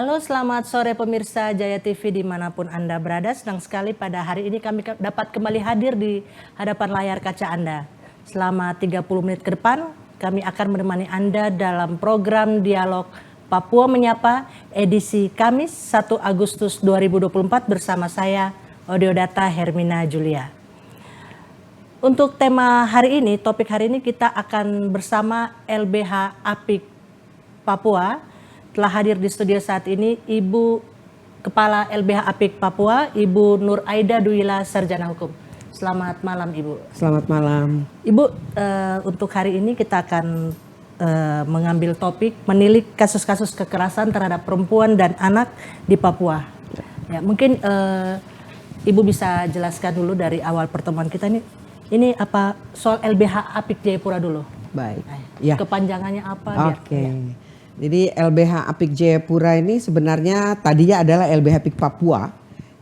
Halo, selamat sore pemirsa Jaya TV dimanapun Anda berada. Senang sekali pada hari ini kami dapat kembali hadir di hadapan layar kaca Anda. Selama 30 menit ke depan, kami akan menemani Anda dalam program Dialog Papua Menyapa edisi Kamis 1 Agustus 2024 bersama saya, Odiodata Hermina Julia. Untuk tema hari ini, topik hari ini kita akan bersama LBH APIK Papua. Telah hadir di studio saat ini Ibu Kepala LBH APIK Papua, Ibu Nur Aida Duwila, Sarjana Hukum. Selamat malam Ibu. Selamat malam. Ibu, untuk hari ini kita akan mengambil topik menilik kasus-kasus kekerasan terhadap perempuan dan anak di Papua. Ya, mungkin Ibu bisa jelaskan dulu dari awal pertemuan kita ini apa soal LBH APIK Jayapura dulu. Baik. Ya. Kepanjangannya apa? Oke. Ya. Jadi LBH APIK Jayapura ini sebenarnya tadinya adalah LBH APIK Papua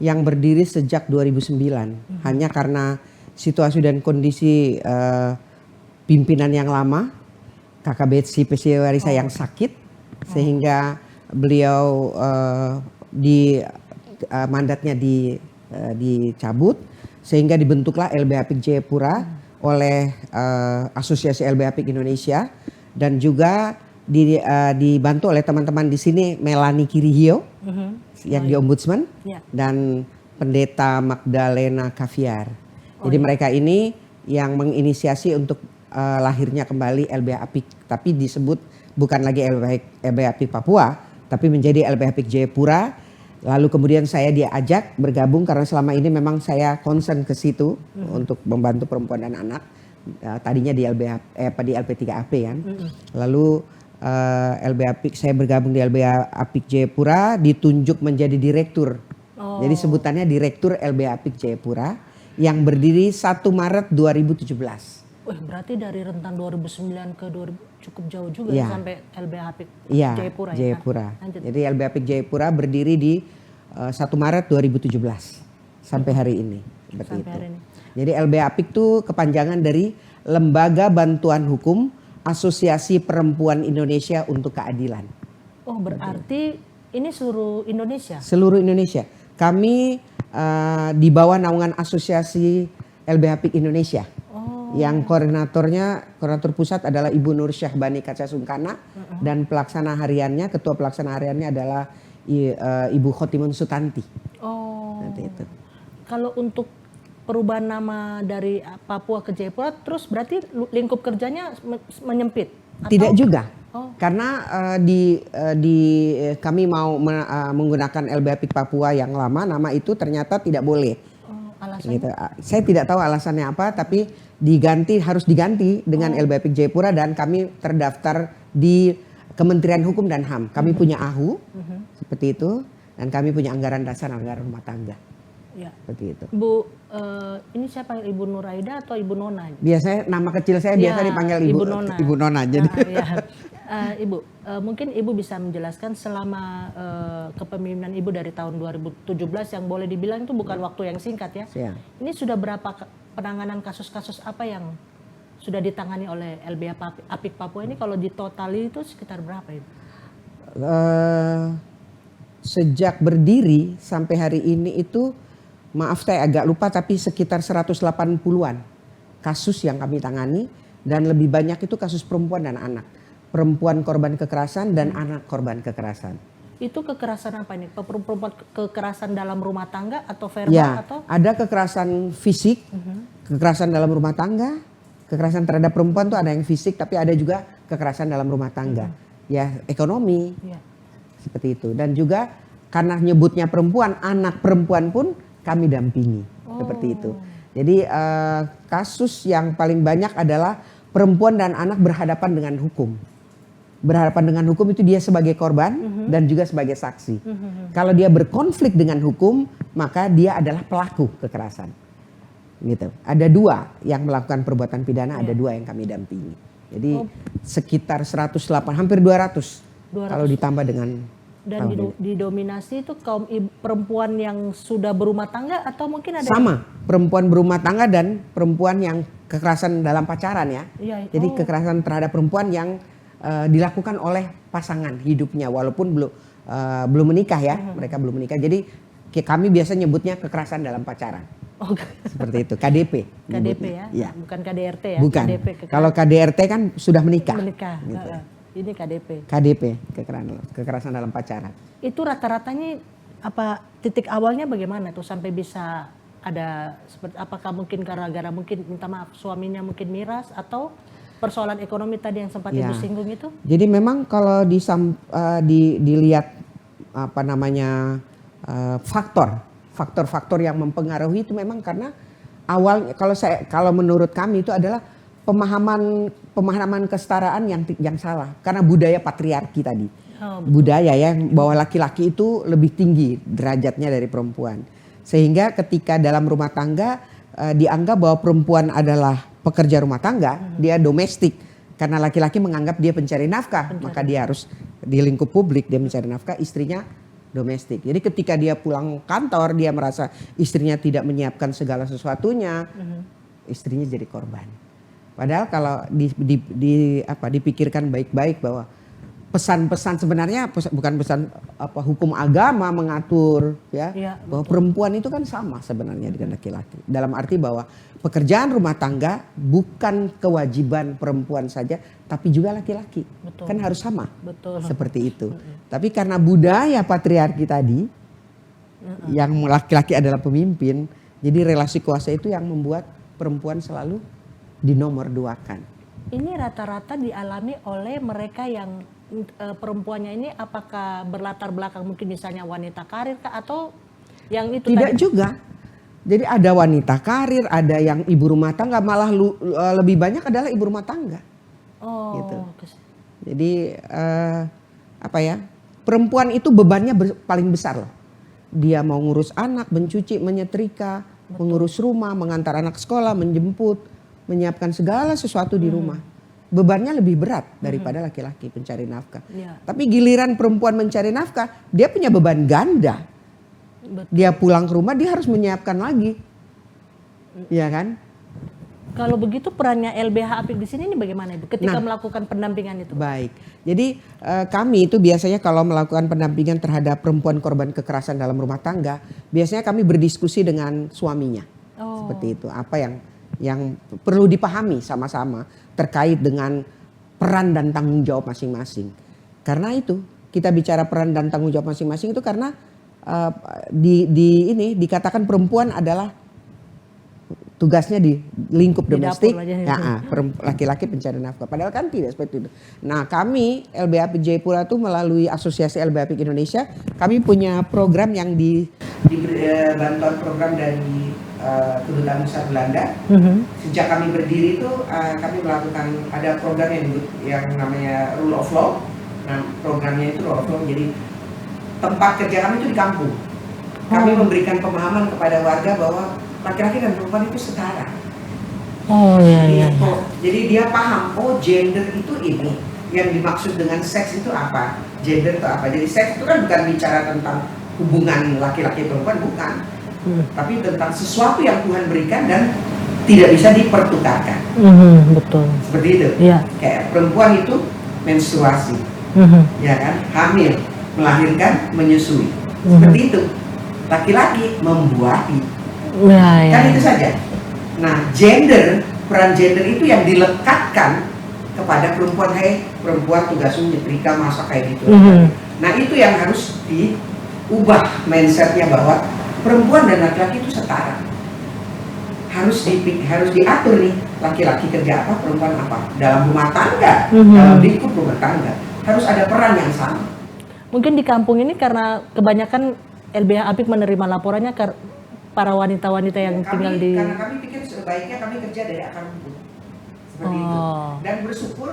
yang berdiri sejak 2009. Hanya karena situasi dan kondisi pimpinan yang lama, Kakak Betsy Pesyawarisa yang sakit, sehingga beliau mandatnya dicabut, sehingga dibentuklah LBH APIK Jayapura oleh Asosiasi LBH APIK Indonesia, dan juga dibantu oleh teman-teman di sini, Melanie Kirihio yang di Ombudsman, dan Pendeta Magdalena Kaviar. Jadi mereka ini yang menginisiasi untuk lahirnya kembali LBH APIK, tapi disebut bukan lagi LBH APIK Papua, tapi menjadi LBH APIK Jayapura. Lalu kemudian saya diajak bergabung karena selama ini memang saya concern ke situ untuk membantu perempuan dan anak. Tadinya di di LP3AP kan. Lalu LBH APIK, saya bergabung di LBH APIK Jayapura, ditunjuk menjadi direktur. Jadi sebutannya Direktur LBH APIK Jayapura yang berdiri 1 Maret 2017. Berarti dari rentan 2009 ke 2000 cukup jauh juga ya, sampai LBH APIK Jayapura. Jayapura. Jadi LBH APIK Jayapura berdiri di 1 Maret 2017 sampai hari ini. Seperti itu. Hari ini. Jadi LBH APIK itu kepanjangan dari Lembaga Bantuan Hukum Asosiasi Perempuan Indonesia untuk Keadilan. Oh, berarti ini seluruh Indonesia? Seluruh Indonesia. Kami di bawah naungan Asosiasi LBH APIK Indonesia. Yang koordinator pusat adalah Ibu Nur Syahbani Kaca Sungkana, dan pelaksana hariannya, ketua pelaksana hariannya adalah Ibu Khotimun Sutanti. Nanti itu. Kalau untuk perubahan nama dari Papua ke Jayapura, terus berarti lingkup kerjanya menyempit? Atau? Tidak juga, karena kami mau menggunakan LBH APIK Papua yang lama, nama itu ternyata tidak boleh. Alasannya? Gitu. Saya tidak tahu alasannya apa, tapi harus diganti dengan LBH APIK Jayapura, dan kami terdaftar di Kementerian Hukum dan HAM. Kami punya AHU, seperti itu, dan kami punya anggaran dasar, anggaran rumah tangga. Ya. Seperti itu. Bu, ini siapa, Ibu Nur Aida atau Ibu Nona? Biasanya nama kecil saya biasa dipanggil Ibu Nona. Ibu Nona. Jadi. Ibu, mungkin Ibu bisa menjelaskan selama kepemimpinan Ibu dari tahun 2017 yang boleh dibilang itu bukan waktu yang singkat ya. Ini sudah berapa penanganan kasus-kasus apa yang sudah ditangani oleh LBH APIK Papua ini, kalau ditotali itu sekitar berapa Ibu? Sejak berdiri sampai hari ini itu, maaf saya agak lupa, tapi sekitar 180-an kasus yang kami tangani, dan lebih banyak itu kasus perempuan dan anak. Perempuan korban kekerasan dan anak korban kekerasan. Itu kekerasan apa ini? Perempuan kekerasan dalam rumah tangga atau verbal? Ya, atau? Ada kekerasan fisik, kekerasan dalam rumah tangga, kekerasan terhadap perempuan tuh ada yang fisik, tapi ada juga kekerasan dalam rumah tangga. Ya, ekonomi, seperti itu. Dan juga karena nyebutnya perempuan, anak perempuan pun kami dampingi, seperti itu. Jadi kasus yang paling banyak adalah perempuan dan anak berhadapan dengan hukum. Berhadapan dengan hukum itu dia sebagai korban dan juga sebagai saksi. Kalau dia berkonflik dengan hukum, maka dia adalah pelaku kekerasan. Gitu. Ada 2 yang melakukan perbuatan pidana, ada 2 yang kami dampingi. Jadi sekitar 108, hampir 200. Kalau ditambah dengan. Dan didominasi itu kaum perempuan yang sudah berumah tangga atau mungkin ada? Sama, perempuan berumah tangga dan perempuan yang kekerasan dalam pacaran ya. Jadi kekerasan terhadap perempuan yang dilakukan oleh pasangan hidupnya, walaupun belum belum menikah ya, mereka belum menikah. Jadi kami biasa nyebutnya kekerasan dalam pacaran. Oh, Seperti itu, KDP. KDP nyebutnya. ya, Iya. bukan KDRT ya. Bukan. KDP, Kalau KDRT kan sudah menikah. menikah. Gitu. Ini KDP. KDP, kekerasan dalam pacaran. Itu rata-ratanya apa titik awalnya bagaimana tuh sampai bisa ada seperti apakah mungkin gara-gara mungkin minta maaf suaminya mungkin miras atau persoalan ekonomi tadi yang sempat Ya. Ibu singgung itu? Jadi memang kalau dilihat apa namanya faktor-faktor yang mempengaruhi itu memang karena awal kalau menurut kami itu adalah pemahaman kesetaraan yang salah karena budaya patriarki tadi. Budaya ya bahwa laki-laki itu lebih tinggi derajatnya dari perempuan. Sehingga ketika dalam rumah tangga dianggap bahwa perempuan adalah pekerja rumah tangga, dia domestik. Karena laki-laki menganggap dia pencari nafkah, maka dia harus di lingkup publik dia mencari nafkah, istrinya domestik. Jadi ketika dia pulang kantor dia merasa istrinya tidak menyiapkan segala sesuatunya, istrinya jadi korban. Padahal kalau dipikirkan baik-baik bahwa pesan-pesan sebenarnya bukan pesan hukum agama mengatur ya bahwa perempuan itu kan sama sebenarnya dengan laki-laki. Dalam arti bahwa pekerjaan rumah tangga bukan kewajiban perempuan saja tapi juga laki-laki. Kan harus sama. Betul. Seperti itu. Tapi karena budaya patriarki tadi yang laki-laki adalah pemimpin, jadi relasi kuasa itu yang membuat perempuan selalu dinomorduakan. Ini rata-rata dialami oleh mereka yang perempuannya ini apakah berlatar belakang mungkin misalnya wanita karir kah atau yang itu tidak tadi? juga. Jadi ada wanita karir, ada yang ibu rumah tangga, malah lebih banyak adalah ibu rumah tangga. Oh. Gitu. Jadi perempuan itu bebannya paling besar loh. Dia mau ngurus anak, mencuci, menyetrika, mengurus rumah, mengantar anak sekolah, menjemput, menyiapkan segala sesuatu di rumah. Bebannya lebih berat daripada laki-laki pencari nafkah. Tapi giliran perempuan mencari nafkah, dia punya beban ganda. Dia pulang ke rumah dia harus menyiapkan lagi. Iya kan? Kalau begitu perannya LBH Apik di sini ini bagaimana Ibu ketika melakukan pendampingan itu? Baik. Jadi kami itu biasanya kalau melakukan pendampingan terhadap perempuan korban kekerasan dalam rumah tangga, biasanya kami berdiskusi dengan suaminya. Seperti itu. Apa yang perlu dipahami sama-sama terkait dengan peran dan tanggung jawab masing-masing. Karena itu kita bicara peran dan tanggung jawab masing-masing itu karena dikatakan perempuan adalah tugasnya di lingkup domestik, laki-laki pencari nafkah. Padahal kan tidak seperti itu. Nah kami LBH Apik Jayapura itu melalui Asosiasi LBH Apik Indonesia, kami punya program yang bantuan program dari Kedutaan Besar Belanda. Sejak kami berdiri itu kami melakukan ada program yang namanya Rule of Law. Nah programnya itu Rule of Law. Jadi tempat kerja kami itu di kampung. Kami memberikan pemahaman kepada warga bahwa laki-laki dan perempuan itu setara. Jadi dia paham, gender itu ini. Yang dimaksud dengan seks itu apa? Gender itu apa? Jadi seks itu kan bukan bicara tentang hubungan laki-laki perempuan, bukan. Tapi tentang sesuatu yang Tuhan berikan dan tidak bisa dipertukarkan. Betul. Seperti itu. Kayak perempuan itu menstruasi, ya kan? Hamil, melahirkan, menyusui. Seperti itu. Laki-laki membuahi. Kan itu saja. Nah, peran gender itu yang dilekatkan kepada perempuan. Perempuan tugasnya nyetrika, masak kayak gitu. Nah, itu yang harus diubah mindsetnya bahwa perempuan dan laki-laki itu setara. Harus diatur nih, laki-laki kerja apa, perempuan apa. Dalam rumah tangga, dalam lingkup rumah tangga harus ada peran yang sama. Mungkin di kampung ini karena kebanyakan LBH Apik menerima laporannya para wanita-wanita yang tinggal di... Karena kami pikir sebaiknya kami kerja dari akar rumput. Seperti itu. Dan bersyukur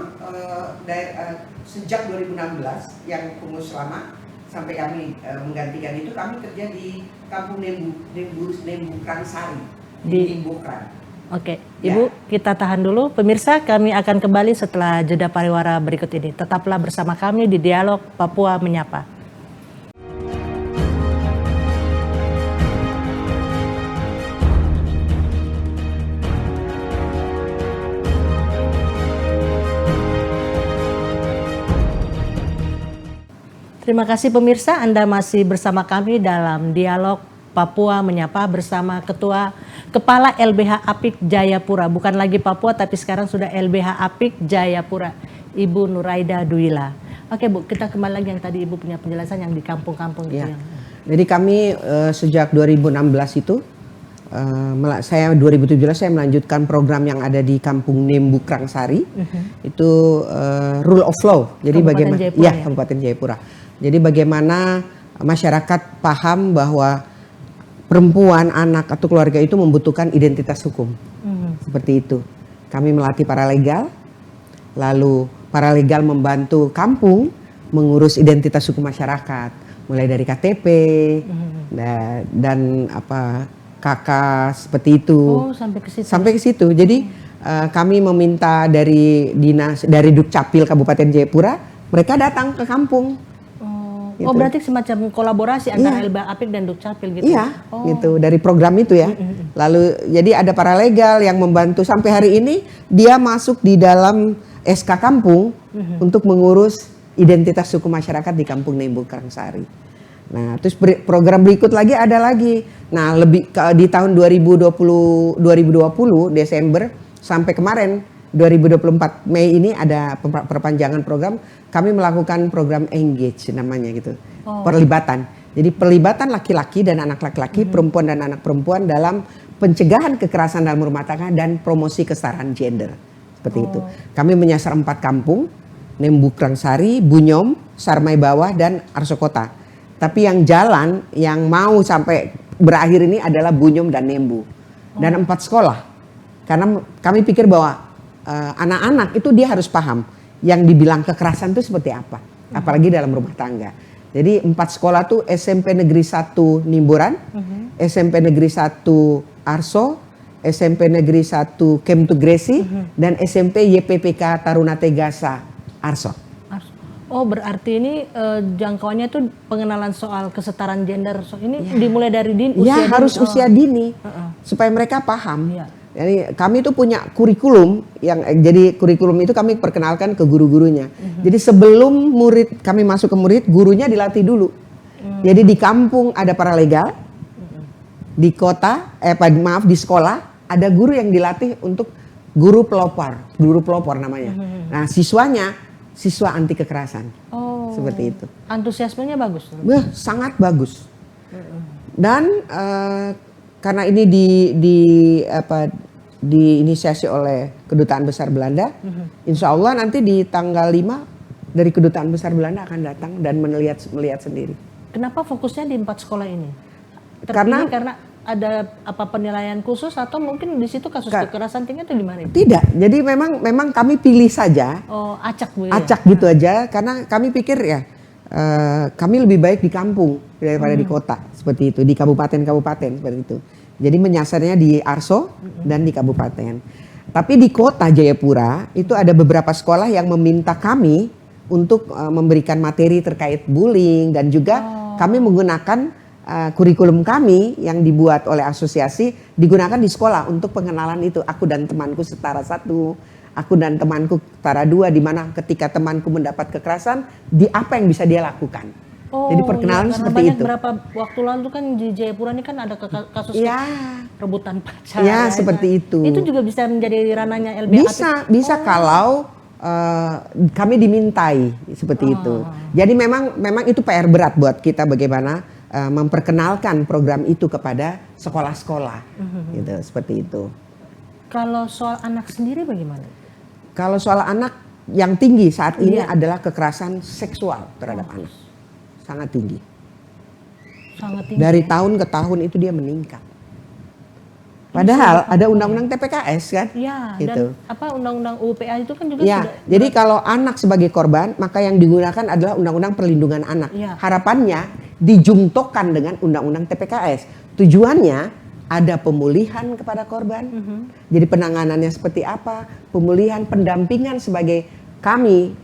sejak 2016 yang Pungus lama sampai kami menggantikan itu, kami kerja di Kampung Nembukran Sari di Nembukran. Oke, Ibu kita tahan dulu. Pemirsa, kami akan kembali setelah jeda pariwara berikut ini. Tetaplah bersama kami di Dialog Papua Menyapa. Terima kasih pemirsa, Anda masih bersama kami dalam dialog Papua Menyapa bersama Kepala LBH Apik Jayapura. Bukan lagi Papua tapi sekarang sudah LBH Apik Jayapura, Ibu Nuraida Duila. Oke Bu, kita kembali lagi yang tadi Ibu punya penjelasan yang di kampung-kampung gitu. Ya. Jadi kami sejak 2016 itu, 2017 saya melanjutkan program yang ada di Kampung Nembu Krangsari. Itu Rule of Law. Jadi bagaimana? Jayapura, ya, Kabupaten Jayapura. Jadi bagaimana masyarakat paham bahwa perempuan, anak atau keluarga itu membutuhkan identitas hukum. Seperti itu. Kami melatih paralegal, lalu paralegal membantu kampung mengurus identitas hukum masyarakat, mulai dari KTP dan apa KK seperti itu. Oh, sampai ke situ. Sampai ke situ. Jadi kami meminta dari Dukcapil Kabupaten Jayapura, mereka datang ke kampung. Oh, berarti semacam kolaborasi antara LBH Apik dan Dukcapil gitu. Iya, gitu, dari program itu ya. Lalu jadi ada paralegal yang membantu sampai hari ini dia masuk di dalam SK kampung untuk mengurus identitas suku masyarakat di Kampung Nembu Krangsari. Nah, terus program berikut lagi ada lagi. Nah, di tahun 2020 Desember sampai kemarin 2024 Mei ini ada perpanjangan program. Kami melakukan program engage namanya gitu. Perlibatan. Jadi pelibatan laki-laki dan anak laki-laki, perempuan dan anak perempuan dalam pencegahan kekerasan dalam rumah tangga dan promosi kesetaraan gender. Seperti itu. Kami menyasar 4 kampung, Nembu Krangsari, Bunyom, Sarmai Bawah dan Arso Kota. Tapi yang jalan yang mau sampai berakhir ini adalah Bunyom dan Nembu. Dan 4 sekolah. Karena kami pikir bahwa anak-anak itu dia harus paham yang dibilang kekerasan itu seperti apa, apalagi dalam rumah tangga. Jadi 4 sekolah tuh SMP Negeri 1 Nimburan, SMP Negeri 1 Arso, SMP Negeri 1 Kemtu Gresi, dan SMP YPPK Taruna Tegasa Arso. Oh, berarti ini jangkauannya tuh pengenalan soal kesetaraan gender. Ini dimulai dari usia dini. Harus usia dini supaya mereka paham. Jadi kami itu punya kurikulum jadi kurikulum itu kami perkenalkan ke guru-gurunya. Jadi sebelum kami masuk ke murid, gurunya dilatih dulu. Jadi di kampung ada paralegal, di kota di sekolah ada guru yang dilatih untuk guru pelopor namanya. Nah, siswa anti kekerasan. Seperti itu. Antusiasmenya bagus. Sangat bagus. Dan karena ini diinisiasi oleh Kedutaan Besar Belanda, insya Allah nanti di tanggal 5 dari Kedutaan Besar Belanda akan datang dan melihat sendiri. Kenapa fokusnya di 4 sekolah ini? Karena ada apa penilaian khusus atau mungkin di situ kasus kekerasan tinggi atau di mana? Tidak, jadi memang kami pilih saja. Acak Bu. Acak gitu aja, karena kami pikir ya kami lebih baik di kampung daripada di kota seperti itu, di kabupaten-kabupaten seperti itu. Jadi menyasarnya di Arso dan di kabupaten. Tapi di kota Jayapura itu ada beberapa sekolah yang meminta kami untuk memberikan materi terkait bullying dan juga kami menggunakan kurikulum kami yang dibuat oleh asosiasi digunakan di sekolah untuk pengenalan itu. Aku dan temanku setara 1, aku dan temanku setara 2, di mana ketika temanku mendapat kekerasan, apa yang bisa dia lakukan. Jadi perkenalan seperti itu. Berapa waktu lalu kan di Jayapura ini kan ada kasus rebutan pacar. Ya, seperti itu. Itu juga bisa menjadi ranahnya LBH. Bisa kalau kami dimintai seperti itu. Jadi memang itu PR berat buat kita bagaimana memperkenalkan program itu kepada sekolah-sekolah. Gitu, seperti itu. Kalau soal anak sendiri bagaimana? Kalau soal anak yang tinggi saat ini adalah kekerasan seksual terhadap anak. Sangat tinggi. Dari tahun ke tahun itu dia meningkat. Padahal ada undang-undang TPKS kan? Iya. Gitu. Dan undang-undang UPA itu kan juga sudah. Jadi kalau anak sebagai korban, maka yang digunakan adalah undang-undang perlindungan anak. Harapannya dijungtokkan dengan undang-undang TPKS. Tujuannya ada pemulihan kepada korban. Jadi penanganannya seperti apa? Pemulihan, pendampingan sebagai kami,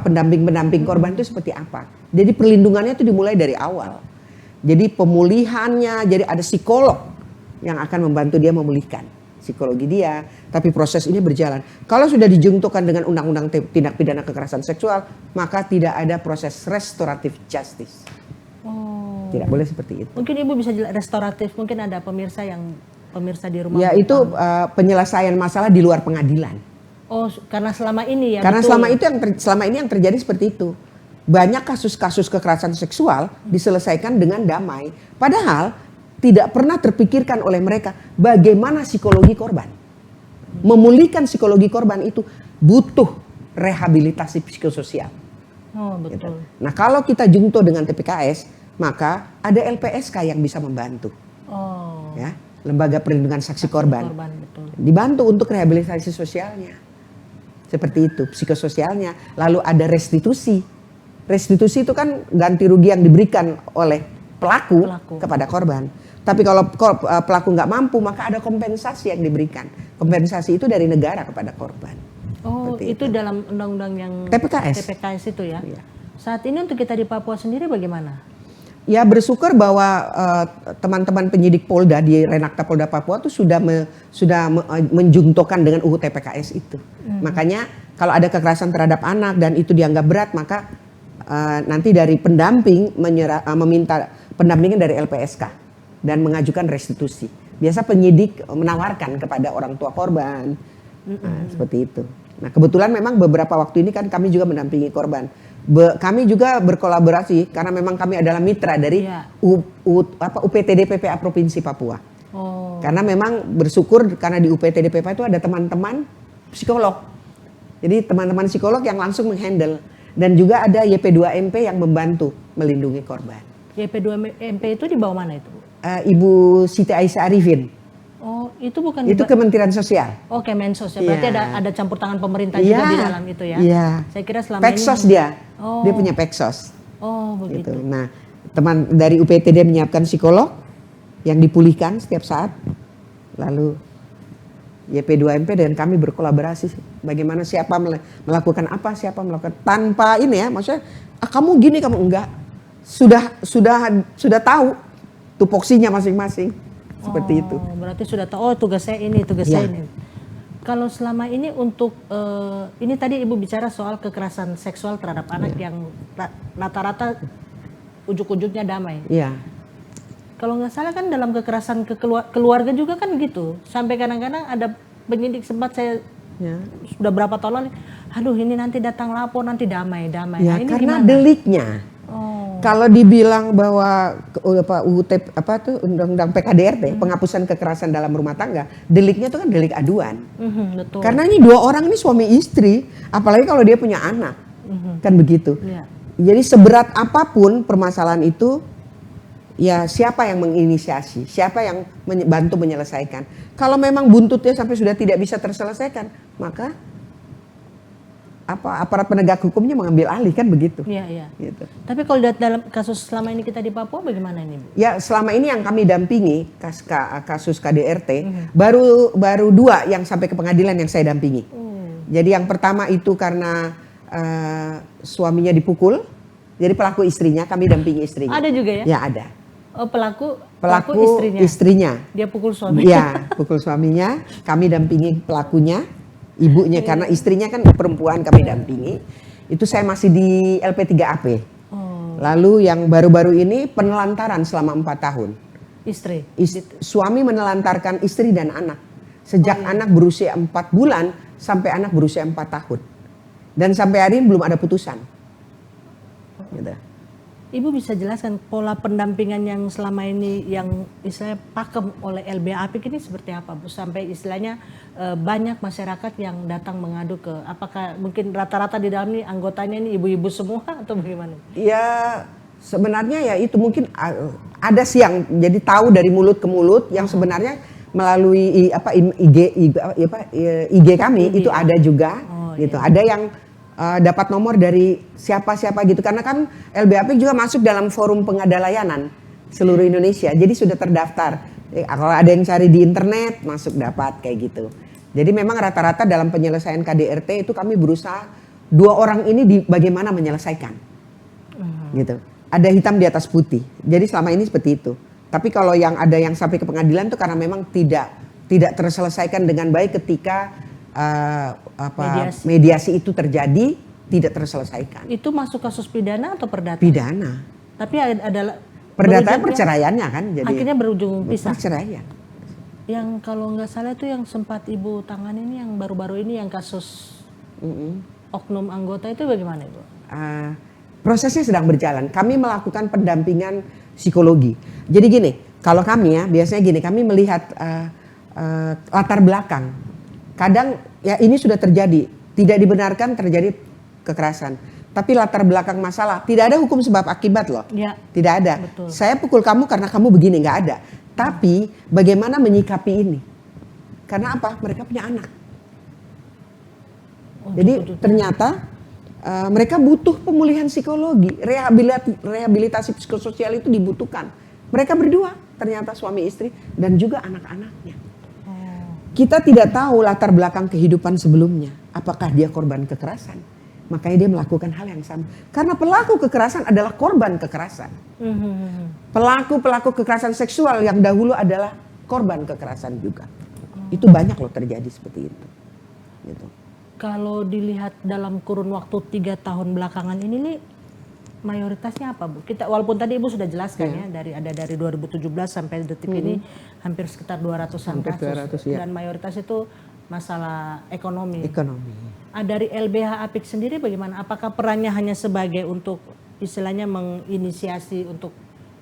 pendamping korban itu seperti apa? Jadi perlindungannya itu dimulai dari awal. Jadi pemulihannya, jadi ada psikolog yang akan membantu dia memulihkan psikologi dia, tapi proses ini berjalan. Kalau sudah dijungtokan dengan undang-undang tindak pidana kekerasan seksual, maka tidak ada proses restoratif justice. Oh. Tidak boleh seperti itu. Mungkin Ibu bisa jelas restoratif, mungkin ada pemirsa di rumah. Ya itu penyelesaian masalah di luar pengadilan. Oh, karena selama ini ya. Karena betul. selama ini yang terjadi seperti itu. Banyak kasus-kasus kekerasan seksual diselesaikan dengan damai. Padahal tidak pernah terpikirkan oleh mereka bagaimana psikologi korban. Memulihkan psikologi korban itu butuh rehabilitasi psikososial. Oh, betul. Gitu. Nah kalau kita jungto dengan TPKS, maka ada LPSK yang bisa membantu. Oh. Ya, Lembaga Perlindungan Saksi Korban. Betul. Dibantu untuk rehabilitasi sosialnya. Seperti itu, psikososialnya. Lalu ada restitusi. Restitusi itu kan ganti rugi yang diberikan oleh pelaku. Kepada korban. Tapi kalau pelaku nggak mampu, maka ada kompensasi yang diberikan. Kompensasi itu dari negara kepada korban. Oh, itu dalam undang-undang yang TPKS itu ya? Iya. Saat ini untuk kita di Papua sendiri bagaimana? Ya bersyukur bahwa teman-teman penyidik Polda di Renakta Polda Papua itu sudah menjungtokan dengan UU TPKS itu. Makanya kalau ada kekerasan terhadap anak dan itu dianggap berat, maka nanti dari pendamping meminta pendampingan dari LPSK dan mengajukan restitusi. Biasa penyidik menawarkan kepada orang tua korban, seperti itu. Nah kebetulan memang beberapa waktu ini kan kami juga mendampingi korban. Kami juga berkolaborasi karena memang kami adalah mitra dari UPTD PPA Provinsi Papua. Oh. Karena memang bersyukur karena di UPTD PPA itu ada teman-teman psikolog. Jadi teman-teman psikolog yang langsung menghandle. Dan juga ada YP2MP yang membantu melindungi korban. YP2MP itu di bawah mana itu? Ibu Siti Aisyah Arifin. Oh, itu bukan itu Kementerian Sosial. Oh, Kemensos ya. Berarti ada campur tangan pemerintah juga di dalam itu ya. Iya. Saya kira selama Peksos ini. dia. Oh. Dia punya Peksos. Oh, begitu. Gitu. Nah, teman dari UPTD menyiapkan psikolog yang dipulihkan setiap saat. Lalu YP2MP dan kami berkolaborasi. Bagaimana siapa melakukan apa, siapa melakukan tanpa ini ya. Maksudnya kamu gini, kamu enggak. Sudah tahu tupoksinya masing-masing. Seperti itu. Berarti sudah tahu tugas saya ini, saya ini. Kalau selama ini untuk ini tadi Ibu bicara soal kekerasan seksual terhadap anak yang rata-rata ujuk-ujuknya damai. Iya. Kalau nggak salah kan dalam kekerasan keluarga juga kan gitu. Sampai kadang-kadang ada penyidik sempat saya sudah berapa tahun lalu, aduh ini nanti datang lapor nanti damai. Ya, nah, ini karena gimana? deliknya. Kalau dibilang bahwa undang-undang PKDRT, penghapusan kekerasan dalam rumah tangga, deliknya itu kan delik aduan. Betul. Karena ini dua orang ini suami istri, apalagi kalau dia punya anak, kan begitu. Ya. Jadi seberat apapun permasalahan itu, ya siapa yang menginisiasi, siapa yang bantu menyelesaikan. Kalau memang buntutnya sampai sudah tidak bisa terselesaikan, maka aparat penegak hukumnya mengambil alih, kan begitu. Iya. Gitu. Tapi kalau dalam kasus selama ini kita di Papua bagaimana ini, Bu? Ya selama ini yang kami dampingi kasus KDRT baru 2 yang sampai ke pengadilan yang saya dampingi. Jadi yang pertama itu karena suaminya dipukul, jadi pelaku istrinya, kami dampingi istrinya. Ada juga ya? Ya ada. Oh pelaku istrinya. Dia pukul suaminya. Ya pukul suaminya, kami dampingi pelakunya. Ibunya karena istrinya kan perempuan, kami dampingi. Itu saya masih di LP3AP. Lalu yang baru-baru ini penelantaran selama 4 tahun. Suami menelantarkan istri dan anak. Sejak anak berusia 4 bulan sampai anak berusia 4 tahun. Dan sampai hari ini belum ada putusan. Gitu. Ibu bisa jelaskan pola pendampingan yang selama ini yang istilahnya pakem oleh LBA Apik ini seperti apa, Bu? Sampai istilahnya banyak masyarakat yang datang mengadu ke, apakah mungkin rata-rata di dalam ini anggotanya ini ibu-ibu semua atau bagaimana? Ya sebenarnya ya itu mungkin ada sih yang jadi tahu dari mulut ke mulut yang sebenarnya melalui IG kami itu ada juga gitu. Iya. Ada yang dapat nomor dari siapa-siapa gitu, karena kan LBAP juga masuk dalam forum pengada layanan seluruh Indonesia, jadi sudah terdaftar. Kalau ada yang cari di internet masuk dapat kayak gitu. Jadi memang rata-rata dalam penyelesaian KDRT itu kami berusaha 2 orang ini bagaimana menyelesaikan, gitu. Ada hitam di atas putih. Jadi selama ini seperti itu. Tapi kalau yang ada yang sampai ke pengadilan itu karena memang tidak tidak terselesaikan dengan baik ketika Mediasi. mediasi itu terjadi, tidak terselesaikan. Itu masuk kasus pidana atau perdata? Pidana. Tapi ada Perdata berujungnya- perceraiannya kan, jadi akhirnya berujung pisah. perceraian. Yang kalau nggak salah itu yang sempat ibu tangani ini yang baru-baru ini yang kasus oknum anggota itu bagaimana ibu? Prosesnya sedang berjalan. Kami melakukan pendampingan psikologi. Jadi gini, kalau kami ya biasanya gini, kami melihat latar belakang. Kadang ya ini sudah terjadi, tidak dibenarkan terjadi kekerasan. Tapi latar belakang masalah, tidak ada hukum sebab akibat loh. Ya. Tidak ada. Betul. Saya pukul kamu karena kamu begini, nggak ada. Tapi bagaimana menyikapi ini? Karena apa? Mereka punya anak. Jadi ternyata mereka butuh pemulihan psikologi, rehabilitasi psikososial itu dibutuhkan. Mereka berdua ternyata suami istri dan juga anak-anaknya. Kita tidak tahu latar belakang kehidupan sebelumnya. Apakah dia korban kekerasan? Makanya dia melakukan hal yang sama. Karena pelaku kekerasan adalah korban kekerasan. Pelaku kekerasan seksual yang dahulu adalah korban kekerasan juga. Itu banyak loh terjadi seperti itu. Gitu. Kalau dilihat dalam kurun waktu 3 tahun belakangan ini nih, mayoritasnya apa Bu? Kita walaupun tadi Ibu sudah jelaskan ya, dari 2017 sampai detik ini hampir sekitar 200-an Hampir kasus 200, ya. dan mayoritas itu masalah ekonomi. Ekonomi. Dari LBH Apik sendiri bagaimana? Apakah perannya hanya sebagai untuk istilahnya menginisiasi untuk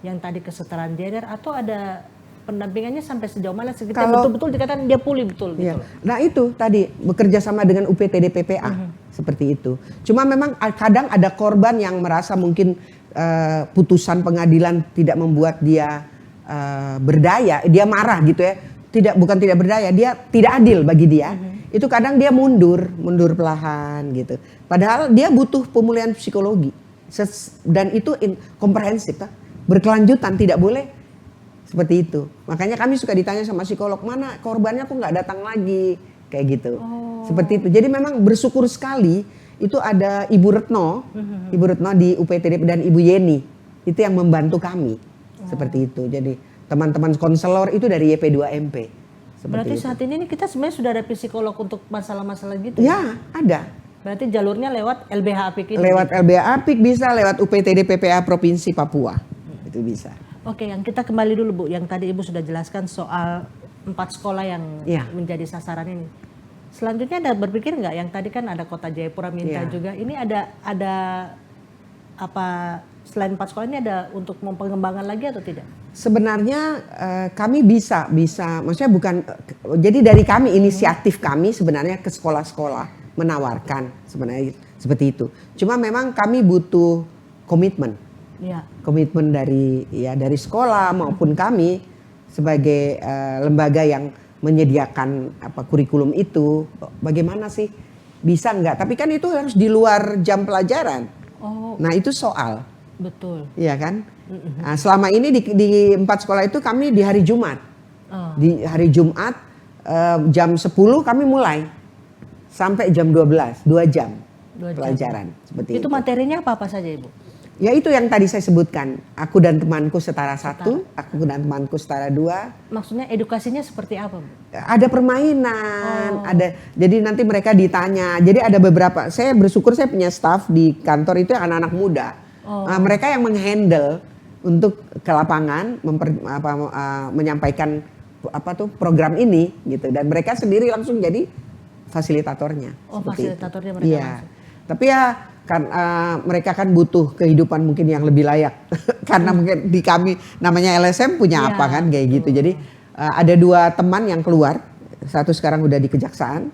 yang tadi kesetaraan gender atau ada pendampingannya sampai sejauh mana kita betul-betul dikatakan dia pulih betul Iya. gitu. Nah itu tadi bekerja sama dengan UPTD PPA seperti itu. Cuma memang kadang ada korban yang merasa mungkin putusan pengadilan tidak membuat dia berdaya, dia marah gitu ya. Bukan tidak berdaya, dia tidak adil bagi dia. Itu kadang dia mundur perlahan gitu. Padahal dia butuh pemulihan psikologi dan itu komprehensif, berkelanjutan, tidak boleh seperti itu. Makanya kami suka ditanya sama psikolog, mana korbannya kok nggak datang lagi, kayak gitu. Seperti itu. Jadi memang bersyukur sekali itu ada Ibu Retno di UPTD dan Ibu Yeni itu yang membantu kami seperti itu. Jadi teman-teman konselor itu dari YP2MP. Berarti saat ini kita sebenarnya sudah ada psikolog untuk masalah-masalah gitu? Ya, ada. Berarti jalurnya lewat LBH Apik ini? Lewat LBH Apik bisa, lewat UPTD PPA Provinsi Papua. Itu bisa. Oke, yang kita kembali dulu Bu, yang tadi Ibu sudah jelaskan soal 4 sekolah yang menjadi sasaran ini. Selanjutnya ada berpikir nggak, yang tadi kan ada Kota Jayapura minta juga, ini ada apa selain 4 sekolah ini ada untuk pengembangan lagi atau tidak? Sebenarnya kami bisa, maksudnya bukan, jadi dari kami inisiatif kami sebenarnya ke sekolah-sekolah menawarkan sebenarnya seperti itu. Cuma memang kami butuh komitmen. Ya. Komitmen dari sekolah maupun kami sebagai lembaga yang menyediakan kurikulum itu, bagaimana sih bisa nggak? Tapi kan itu harus di luar jam pelajaran. Nah itu soal. Betul. Iya kan? Nah, selama ini di 4 sekolah itu kami di hari Jumat. Di hari Jumat jam 10 kami mulai sampai jam 12, 2 jam pelajaran seperti itu. Itu materinya apa saja Ibu? Ya itu yang tadi saya sebutkan, aku dan temanku setara 1, aku dan temanku setara 2. Maksudnya edukasinya seperti apa Bu? Ada permainan, jadi nanti mereka ditanya. Jadi ada beberapa, saya bersyukur saya punya staff di kantor itu anak-anak muda. Mereka yang menghandle untuk ke lapangan, menyampaikan program ini gitu. Dan mereka sendiri langsung jadi fasilitatornya. Fasilitatornya itu. mereka Iya. langsung. Tapi ya kan mereka kan butuh kehidupan mungkin yang lebih layak karena mungkin di kami namanya LSM punya apa kan kayak gitu. Jadi ada 2 teman yang keluar, satu sekarang udah di kejaksaan,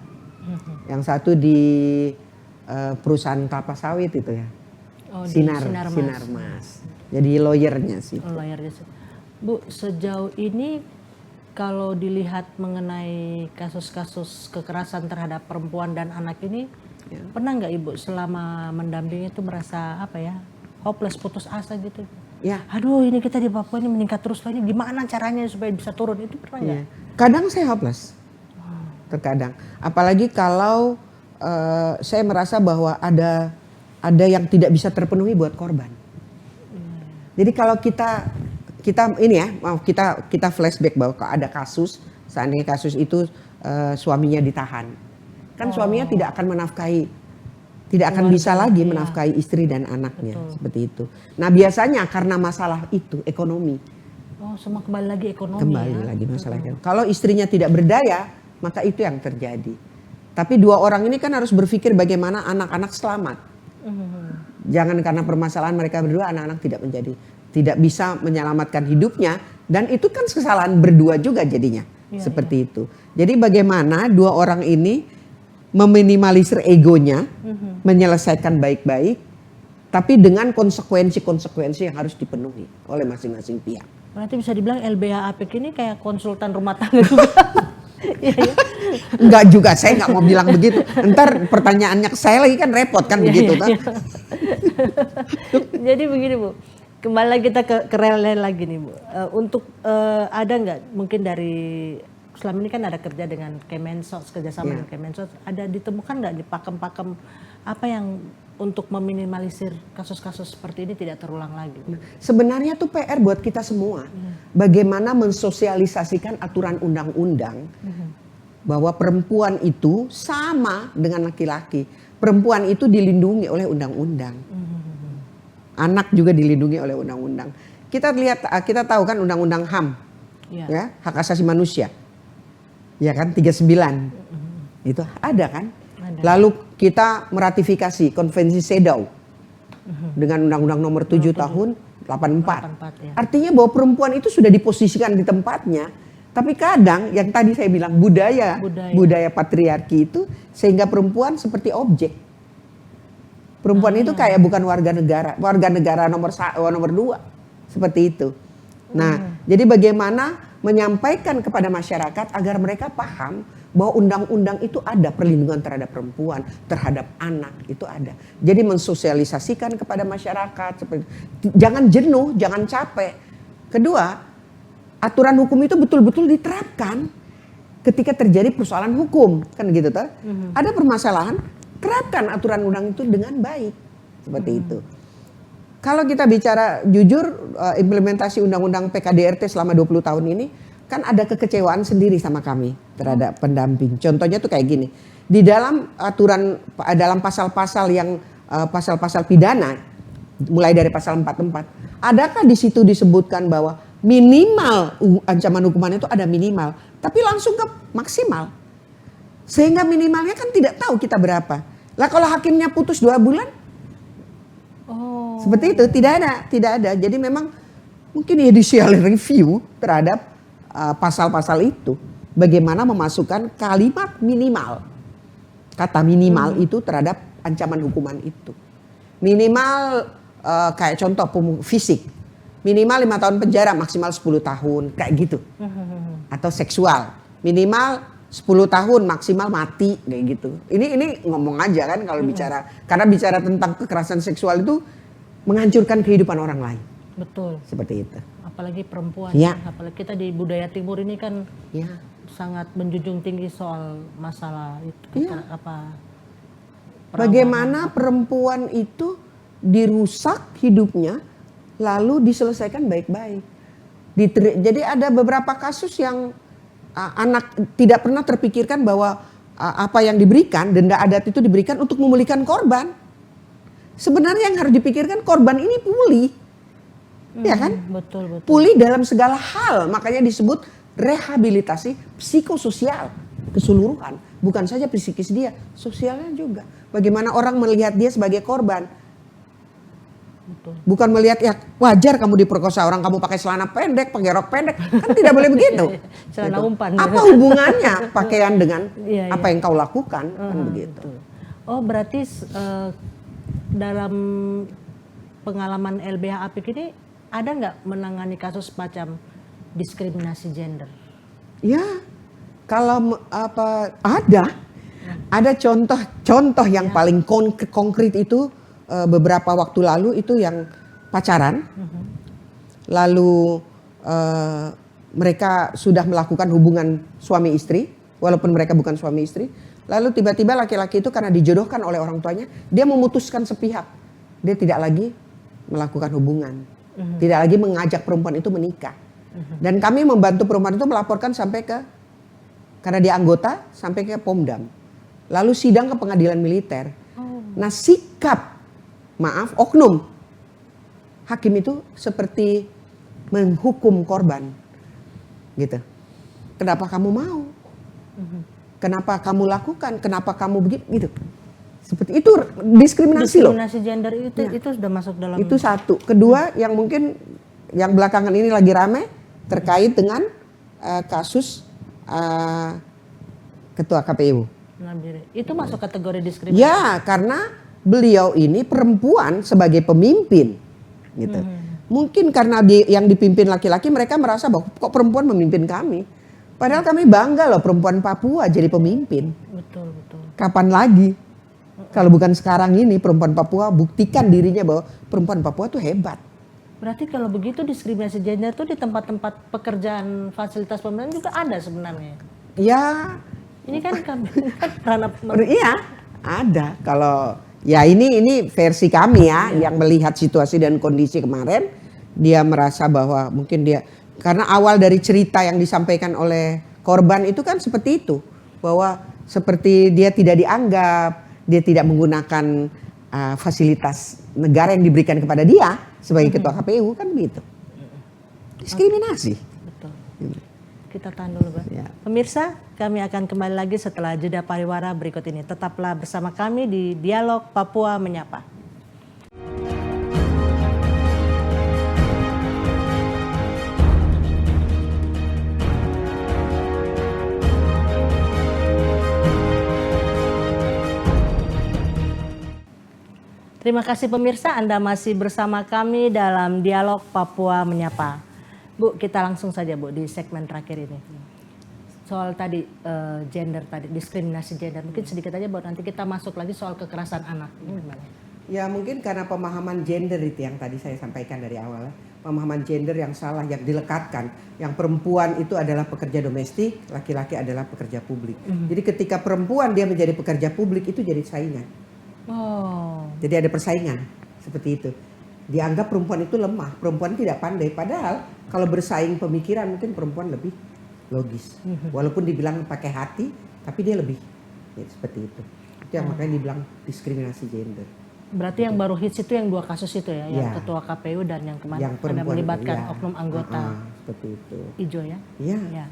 yang satu di perusahaan kelapa sawit itu ya, Sinar Mas. Jadi lawyernya sih. Lawyernya sih. Bu, sejauh ini kalau dilihat mengenai kasus-kasus kekerasan terhadap perempuan dan anak ini, pernah nggak Ibu selama mendampingi itu merasa hopeless, putus asa gitu? Ya. Aduh, ini kita di Papua ini meningkat terus, ini gimana caranya supaya bisa turun? Itu pernah nggak? Kadang saya hopeless, terkadang. Apalagi kalau saya merasa bahwa ada yang tidak bisa terpenuhi buat korban. Jadi kalau kita ini ya, kita flashback bahwa ada kasus seandainya kasus itu suaminya ditahan. Kan suaminya tidak akan menafkahi, tidak akan bisa lagi menafkahi istri dan anaknya. Betul. Seperti itu. Nah biasanya karena masalah itu ekonomi. Oh, semua kembali lagi ekonomi. Kembali lagi masalahnya. Kalau istrinya tidak berdaya, maka itu yang terjadi. Tapi dua orang ini kan harus berpikir bagaimana anak-anak selamat. Jangan karena permasalahan mereka berdua anak-anak tidak bisa menyelamatkan hidupnya, dan itu kan kesalahan berdua juga jadinya. Seperti itu. Jadi bagaimana dua orang ini meminimalisir egonya, menyelesaikan baik-baik, tapi dengan konsekuensi-konsekuensi yang harus dipenuhi oleh masing-masing pihak. Berarti bisa dibilang LBH Apik ini kayak konsultan rumah tangga juga. Iya, iya. Enggak juga, saya nggak mau bilang begitu. Ntar pertanyaannya ke saya lagi kan repot kan begitu. Iya. Jadi begini Bu, kembali lagi kita ke rel lagi nih Bu. Untuk ada nggak mungkin dari selama ini kan ada kerja dengan Kemensos, kerjasama dengan Kemensos, ada ditemukan nggak di pakem-pakem apa yang untuk meminimalisir kasus-kasus seperti ini tidak terulang lagi? Sebenarnya tuh PR buat kita semua. Bagaimana mensosialisasikan aturan undang-undang bahwa perempuan itu sama dengan laki-laki. Perempuan itu dilindungi oleh undang-undang. Anak juga dilindungi oleh undang-undang. Kita lihat, kita tahu kan undang-undang HAM, ya, hak asasi manusia. Ya kan 39. Itu ada kan? Ada. Lalu kita meratifikasi konvensi CEDAW dengan undang-undang nomor 7 tahun 84. Ya. Artinya bahwa perempuan itu sudah diposisikan di tempatnya. Tapi kadang yang tadi saya bilang budaya patriarki itu sehingga perempuan seperti objek. Perempuan itu kayak bukan warga negara nomor 2 seperti itu. Nah, jadi bagaimana menyampaikan kepada masyarakat agar mereka paham bahwa undang-undang itu ada perlindungan terhadap perempuan, terhadap anak itu ada. Jadi mensosialisasikan kepada masyarakat seperti jangan jenuh, jangan capek. Kedua, aturan hukum itu betul-betul diterapkan ketika terjadi persoalan hukum, kan gitu toh. Ada permasalahan, terapkan aturan undang itu dengan baik. Seperti itu. Kalau kita bicara jujur implementasi undang-undang PKDRT selama 20 tahun ini kan ada kekecewaan sendiri sama kami terhadap pendamping. Contohnya tuh kayak gini. Di dalam aturan dalam pasal-pasal yang pasal-pasal pidana mulai dari pasal 44, adakah di situ disebutkan bahwa minimal ancaman hukumannya itu ada minimal, tapi langsung ke maksimal. Sehingga minimalnya kan tidak tahu kita berapa. Lah kalau hakimnya putus 2 bulan? Seperti itu, tidak ada. Jadi memang mungkin judicial review terhadap pasal-pasal itu. Bagaimana memasukkan kalimat minimal. Kata minimal itu terhadap ancaman hukuman itu. Minimal kayak contoh fisik. Minimal 5 tahun penjara, maksimal 10 tahun. Kayak gitu. Atau seksual. Minimal 10 tahun, maksimal mati. Kayak gitu. Ini ngomong aja kan kalau bicara. Karena bicara tentang kekerasan seksual itu menghancurkan kehidupan orang lain. Betul. Seperti itu. Apalagi perempuan. Ya. Apalagi kita di budaya timur ini kan sangat menjunjung tinggi soal masalah itu. Bagaimana perempuan itu dirusak hidupnya lalu diselesaikan baik-baik. Jadi ada beberapa kasus yang anak tidak pernah terpikirkan bahwa apa yang diberikan, denda adat itu diberikan untuk memulihkan korban. Sebenarnya yang harus dipikirkan korban ini pulih. Ya kan? Betul. Pulih dalam segala hal, makanya disebut rehabilitasi psikososial keseluruhan. Bukan saja psikis dia, sosialnya juga. Bagaimana orang melihat dia sebagai korban. Betul. Bukan melihat ya wajar kamu diperkosa orang kamu pakai celana pendek, pakai rok pendek, kan tidak boleh begitu. Celana gitu. umpan. Apa hubungannya pakaian dengan apa yang kau lakukan? Kan begitu. Oh berarti dalam pengalaman LBH Apik ini ada nggak menangani kasus macam diskriminasi gender? Ya, kalau ada contoh yang paling konkret itu beberapa waktu lalu itu yang pacaran, lalu mereka sudah melakukan hubungan suami istri, walaupun mereka bukan suami istri. Lalu tiba-tiba laki-laki itu karena dijodohkan oleh orang tuanya, dia memutuskan sepihak. Dia tidak lagi melakukan hubungan. Tidak lagi mengajak perempuan itu menikah. Dan kami membantu perempuan itu melaporkan sampai ke karena dia anggota sampai ke Pomdam. Lalu sidang ke pengadilan militer. Nah sikap, maaf, oknum hakim itu seperti menghukum korban. Gitu. Kenapa kamu mau? Kenapa kamu lakukan? Kenapa kamu begitu? Gitu. Seperti itu diskriminasi loh. Diskriminasi gender itu sudah masuk dalam. Itu satu. Kedua yang mungkin yang belakangan ini lagi rame terkait dengan kasus ketua KPU. Itu masuk kategori diskriminasi. Ya, karena beliau ini perempuan sebagai pemimpin, gitu. Mungkin karena yang dipimpin laki-laki, mereka merasa bahwa kok perempuan memimpin kami. Padahal kami bangga loh perempuan Papua jadi pemimpin. Betul, betul. Kapan lagi? Kalau bukan sekarang ini perempuan Papua buktikan dirinya bahwa perempuan Papua tuh hebat. Berarti kalau begitu diskriminasi gender tuh di tempat-tempat pekerjaan fasilitas pemerintahan juga ada sebenarnya. Ya. Ini kan kami ranah. Iya, ada. Kalau ya ini versi kami ya yang melihat situasi dan kondisi kemarin, dia merasa bahwa mungkin dia karena awal dari cerita yang disampaikan oleh korban itu kan seperti itu, bahwa seperti dia tidak dianggap, dia tidak menggunakan fasilitas negara yang diberikan kepada dia sebagai ketua KPU kan begitu. Diskriminasi. Betul. Kita tahan dulu, Bang. Ya. Pemirsa, kami akan kembali lagi setelah jeda pariwara berikut ini. Tetaplah bersama kami di Dialog Papua Menyapa. Terima kasih pemirsa, Anda masih bersama kami dalam Dialog Papua Menyapa. Bu, kita langsung saja Bu di segmen terakhir ini. Soal tadi gender tadi, diskriminasi gender. Mungkin sedikit aja buat nanti kita masuk lagi soal kekerasan anak. Ini gimana? Ya mungkin karena pemahaman gender itu yang tadi saya sampaikan dari awal. Pemahaman gender yang salah, yang dilekatkan. Yang perempuan itu adalah pekerja domestik, laki-laki adalah pekerja publik. Jadi ketika perempuan dia menjadi pekerja publik itu jadi saingan. Oh. Jadi ada persaingan seperti itu. Dianggap perempuan itu lemah, perempuan tidak pandai. Padahal kalau bersaing pemikiran mungkin perempuan lebih logis. Walaupun dibilang pakai hati, tapi dia lebih ya, seperti itu. Itu yang makanya dibilang diskriminasi gender. Berarti yang baru hits itu yang dua kasus itu ya, yang ketua KPU dan yang kemarin yang ada melibatkan oknum anggota seperti itu. Ijo ya. Iya. Ya.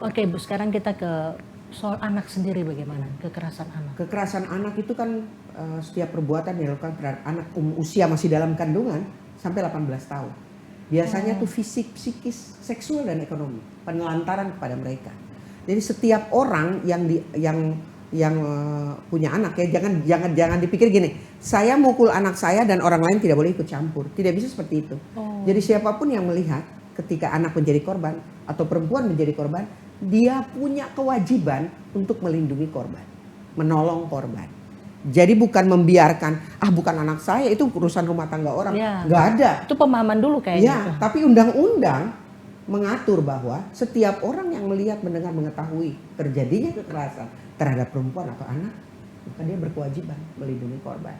Oke Bu, sekarang kita ke soal anak sendiri bagaimana kekerasan anak. Kekerasan anak itu kan setiap perbuatan yang dilakukan terhadap anak usia masih dalam kandungan sampai 18 tahun. Biasanya tuh fisik, psikis, seksual dan ekonomi, penelantaran kepada mereka. Jadi setiap orang yang punya anak ya jangan dipikir gini, saya mukul anak saya dan orang lain tidak boleh ikut campur. Tidak bisa seperti itu. Jadi siapapun yang melihat ketika anak menjadi korban atau perempuan menjadi korban, dia punya kewajiban untuk melindungi korban, menolong korban. Jadi bukan membiarkan, bukan anak saya, itu urusan rumah tangga orang. Ya, nggak ada. Itu pemahaman dulu kayaknya. Ya, tapi undang-undang mengatur bahwa setiap orang yang melihat, mendengar, mengetahui terjadinya kekerasan terhadap perempuan atau anak, maka dia berkewajiban melindungi korban.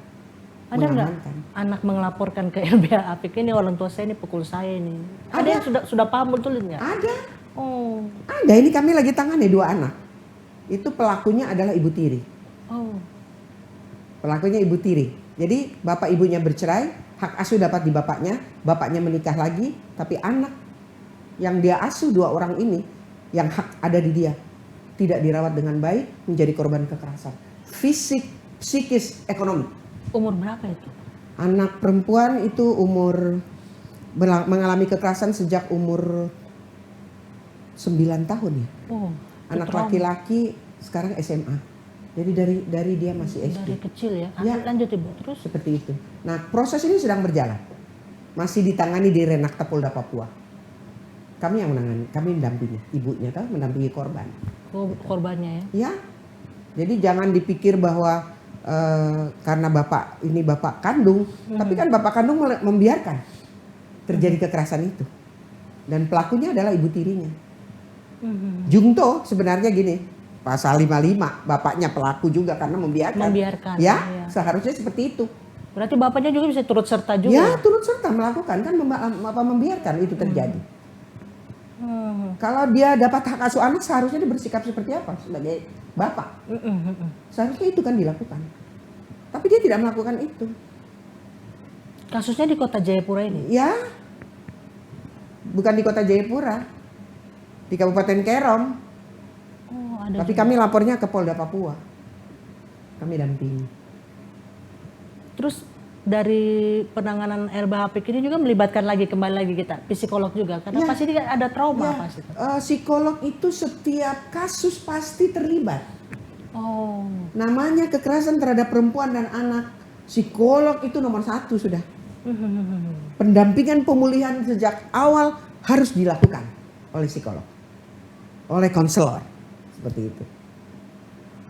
Ada nggak anak melaporkan ke LBH Apik, ini orang tua saya ini pukul saya ini? Ada yang sudah paham betul nggak? Ada. Oh. Ada, ini kami lagi tangani 2 anak. Itu pelakunya adalah ibu tiri. Oh. Pelakunya ibu tiri. Jadi bapak ibunya bercerai, hak asuh dapat di bapaknya menikah lagi, tapi anak yang dia asuh 2 orang ini, yang hak ada di dia, tidak dirawat dengan baik, menjadi korban kekerasan. Fisik, psikis, ekonomi. Umur berapa itu? Anak perempuan itu mengalami kekerasan sejak umur 9 tahun ya. Oh, anak laki-laki sekarang SMA. Jadi dari dia masih SD. Dari kecil ya. Lanjut Ibu terus. Seperti itu. Nah, proses ini sedang berjalan. Masih ditangani di Renakta Polda Papua. Kami yang menangani, kami mendampingi ibunya, mendampingi korban. Oh, korbannya ya. Ya. Jadi jangan dipikir bahwa karena bapak ini bapak kandung, tapi kan bapak kandung membiarkan terjadi kekerasan itu. Dan pelakunya adalah ibu tirinya. Jungto sebenarnya gini, pasal 55, bapaknya pelaku juga karena membiarkan. Ya, seharusnya seperti itu. Berarti bapaknya juga bisa turut serta juga. Ya, turut serta melakukan kan, membiarkan itu terjadi. Kalau dia dapat hak asuh anak, seharusnya dia bersikap seperti apa sebagai bapak? Seharusnya itu kan dilakukan. Tapi dia tidak melakukan itu. Kasusnya di kota Jayapura ini? Ya, bukan di kota Jayapura, di Kabupaten Kerom. Oh, ada Tapi juga. kami lapornya ke Polda Papua. Kami dampingi. Terus dari penanganan LBH Apik ini juga melibatkan kembali lagi kita psikolog juga karena Ya. pasti dia ada trauma Ya, pasti. psikolog itu setiap kasus pasti terlibat. Oh, Namanya kekerasan terhadap perempuan dan anak, psikolog itu nomor 1 sudah. Pendampingan pemulihan sejak awal harus dilakukan oleh psikolog, oleh konselor, seperti itu.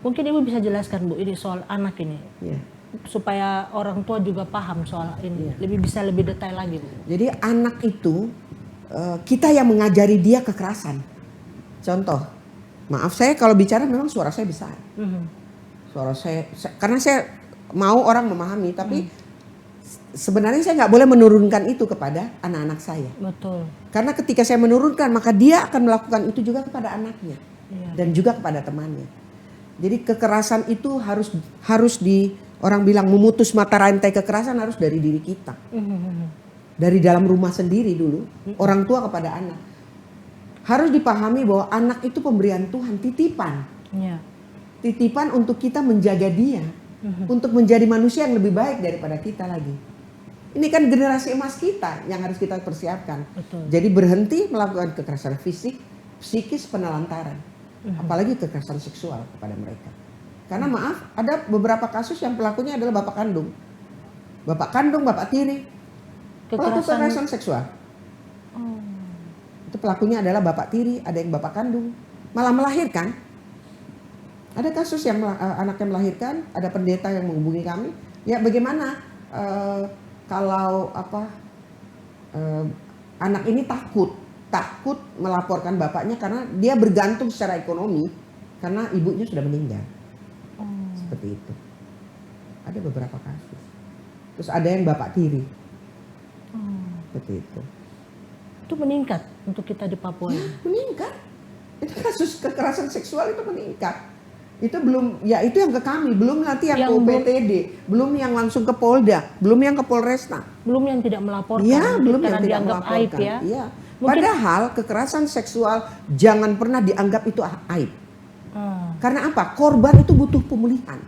mungkin Ibu bisa jelaskan Bu ini soal anak ini Ya. supaya orang tua juga paham soal ini, lebih detail lagi Bu. Jadi anak itu kita yang mengajari dia kekerasan. Contoh, maaf saya kalau bicara memang suara saya besar. Suara saya karena saya mau orang memahami, tapi sebenarnya saya nggak boleh menurunkan itu kepada anak-anak saya. Betul. Karena ketika saya menurunkan, maka dia akan melakukan itu juga kepada anaknya Iya. dan juga kepada temannya. Jadi kekerasan itu harus orang bilang memutus mata rantai kekerasan harus dari diri kita. Dari dalam rumah sendiri dulu, orang tua kepada anak. Harus dipahami bahwa anak itu pemberian Tuhan, titipan. Iya. Titipan untuk kita menjaga dia, untuk menjadi manusia yang lebih baik daripada kita lagi. Ini kan generasi emas kita yang harus kita persiapkan. Betul. Jadi berhenti melakukan kekerasan fisik, psikis, penelantaran. Apalagi kekerasan seksual kepada mereka. Karena maaf, ada beberapa kasus yang pelakunya adalah bapak kandung. Bapak kandung, bapak tiri. Pelaku kekerasan seksual. Oh. Itu pelakunya adalah bapak tiri, ada yang bapak kandung. Malah melahirkan. Ada kasus yang anaknya melahirkan, ada pendeta yang menghubungi kami. Ya bagaimana kalau anak ini takut melaporkan bapaknya karena dia bergantung secara ekonomi karena ibunya sudah meninggal. Seperti itu. Ada beberapa kasus. Terus ada yang bapak tiri. Seperti itu. Itu meningkat untuk kita di Papua. Ya, meningkat. Itu kasus kekerasan seksual itu meningkat. Itu belum, ya itu yang ke kami, belum nanti yang ke UPTD, belum yang langsung ke Polda, belum yang ke Polresta. Belum yang tidak melaporkan. Ya, belum yang tidak dianggap melaporkan. aib ya. Iya. Mungkin- Padahal kekerasan seksual jangan pernah dianggap itu aib. Karena apa? Korban itu butuh pemulihan.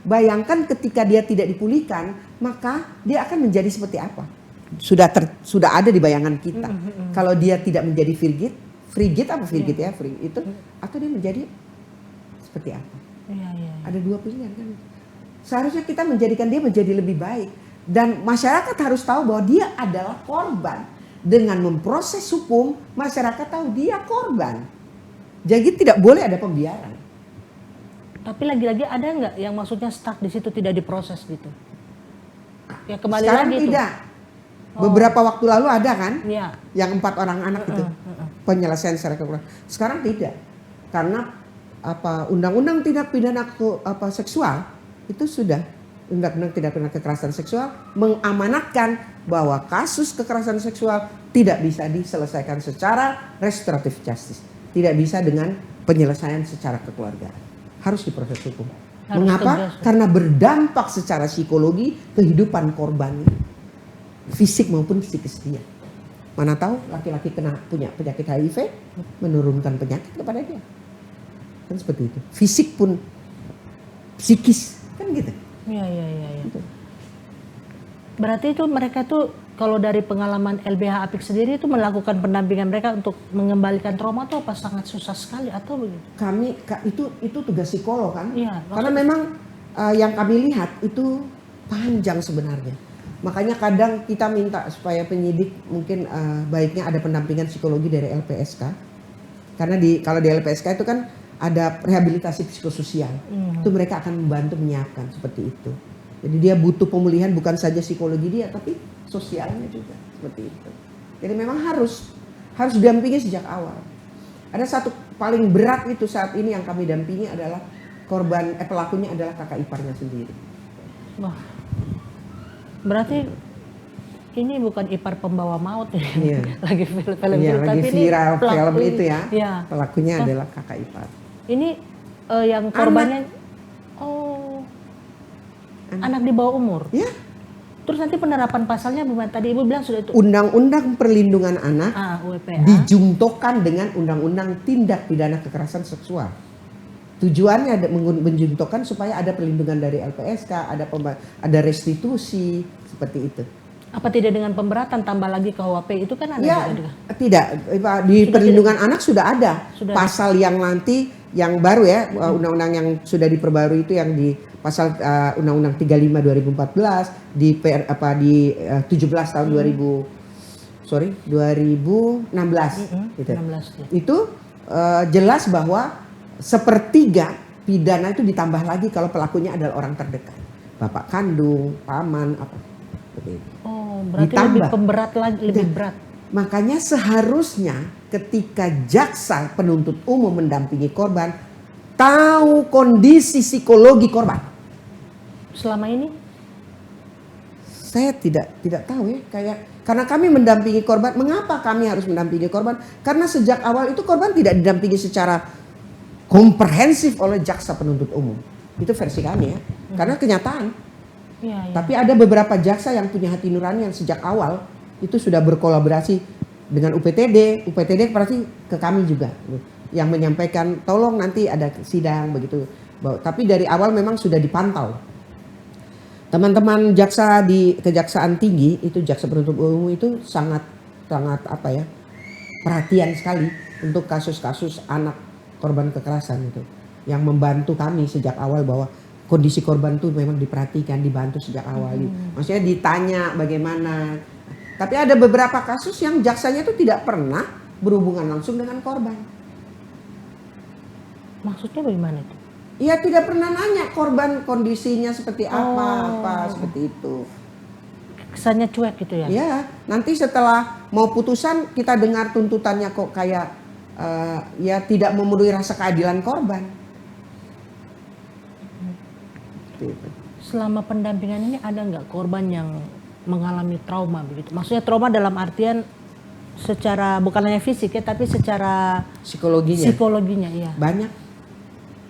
Bayangkan ketika dia tidak dipulihkan, maka dia akan menjadi seperti apa? Sudah ada di bayangan kita. Kalau dia tidak menjadi frigid apa frigid ya, frigid itu, atau dia menjadi seperti apa? Iya. Ada dua pilihan kan. Seharusnya kita menjadikan dia menjadi lebih baik. Dan masyarakat harus tahu bahwa dia adalah korban. Dengan memproses hukum, masyarakat tahu dia korban. Jadi tidak boleh ada pembiaran. Tapi lagi-lagi ada nggak yang maksudnya stuck di situ tidak diproses gitu? Ya kembali Sekarang lagi tidak. Beberapa waktu lalu ada kan? Iya. Yang 4 orang anak itu. Penyelesaian secara kekerasan. Sekarang tidak. Karena undang-undang tindak pidana seksual itu sudah undang-undang tindak pidana kekerasan seksual mengamanatkan bahwa kasus kekerasan seksual tidak bisa diselesaikan secara restoratif justice, tidak bisa dengan penyelesaian secara kekeluargaan, harus diproses hukum. Mengapa? Karena berdampak secara psikologi kehidupan korban fisik maupun psikis dia. Mana tahu laki-laki punya penyakit HIV menurunkan penyakit kepada dia. Kan seperti itu. Fisik pun psikis kan gitu. Iya. Berarti itu mereka tuh kalau dari pengalaman LBH Apik sendiri itu melakukan pendampingan mereka untuk mengembalikan trauma tuh apa sangat susah sekali atau begitu? Kami itu tugas psikolog kan. Iya, Karena memang yang kami lihat itu panjang sebenarnya. Makanya kadang kita minta supaya penyidik mungkin baiknya ada pendampingan psikologi dari LPSK. Karena kalau di LPSK itu kan ada rehabilitasi psikososial. Itu mereka akan membantu menyiapkan seperti itu. Jadi dia butuh pemulihan bukan saja psikologi dia tapi sosialnya juga seperti itu. Jadi memang harus didampingi sejak awal. Ada satu paling berat itu saat ini yang kami dampingi adalah pelakunya adalah kakak iparnya sendiri. Wah. Berarti Ini bukan ipar pembawa maut nih. Iya. Lagi film Iya, lagi tapi viral ini film itu ya. Iya. Pelakunya adalah kakak ipar. Ini yang korbannya oh anak di bawah umur. Ya. Terus nanti penerapan pasalnya bagaimana? Tadi Ibu bilang sudah itu. Undang-Undang Perlindungan Anak UPA. dijungtokan dengan Undang-Undang Tindak Pidana Kekerasan Seksual. Tujuannya menjungtokan supaya ada perlindungan dari LPSK, ada restitusi seperti itu. Apa tidak dengan pemberatan tambah lagi KUHP itu kan ada Ya, juga? tidak. Di perlindungan anak sudah ada pasal yang nanti yang baru ya, undang-undang yang sudah diperbarui itu yang di pasal Undang-Undang 35 2014 di 17 tahun 2016 gitu. 16 ya. Itu jelas bahwa sepertiga pidana itu ditambah lagi kalau pelakunya adalah orang terdekat, bapak kandung, paman, apa seperti itu. Oh, berarti Ditambah. lebih pemberat lagi, lebih berat. Makanya seharusnya ketika jaksa penuntut umum mendampingi korban tahu kondisi psikologi korban. Selama ini Saya tidak tahu ya, karena kami mendampingi korban. Mengapa kami harus mendampingi korban? Karena sejak awal itu korban tidak didampingi secara komprehensif oleh jaksa penuntut umum. Itu versi kami ya. Karena kenyataan. ya. Tapi ada beberapa jaksa yang punya hati nurani yang sejak awal itu sudah berkolaborasi dengan UPTD. UPTD berarti ke kami juga yang menyampaikan tolong nanti ada sidang begitu. Tapi dari awal memang sudah dipantau. Teman-teman jaksa di Kejaksaan Tinggi itu jaksa penuntut umum itu sangat apa ya, perhatian sekali untuk kasus-kasus anak korban kekerasan itu, yang membantu kami sejak awal bahwa kondisi korban itu memang diperhatikan, dibantu sejak awal. Maksudnya ditanya bagaimana. Tapi ada beberapa kasus yang jaksanya itu tidak pernah berhubungan langsung dengan korban. Maksudnya bagaimana itu? Iya, tidak pernah nanya korban kondisinya seperti apa seperti itu. Kesannya cuek gitu ya? Ya, nanti setelah mau putusan kita dengar tuntutannya kok kayak ya tidak memenuhi rasa keadilan korban. Gitu. Selama pendampingan ini ada nggak korban yang mengalami trauma begitu? Maksudnya trauma dalam artian secara bukan hanya fisik ya, tapi secara psikologinya iya. Banyak.